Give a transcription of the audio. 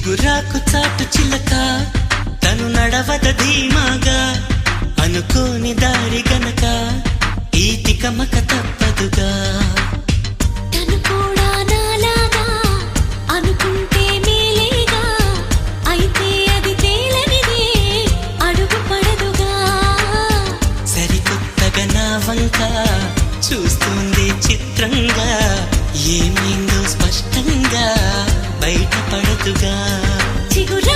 చిగురాకు చాటు చిలక తను నడవద ధీమాగా అనుకోని దారి గనక ఈ తికమక తప్పదుగా తను కూడా నాలాగా అనుకుంటే మేలేగా అయితే అది తేలనిదే అడుగు పడదుగా సరికొత్తగా నా వంక చూస్తుంది చిత్రంగా ఏమైందో స్పష్టంగా బయటపడదుగా చిగురా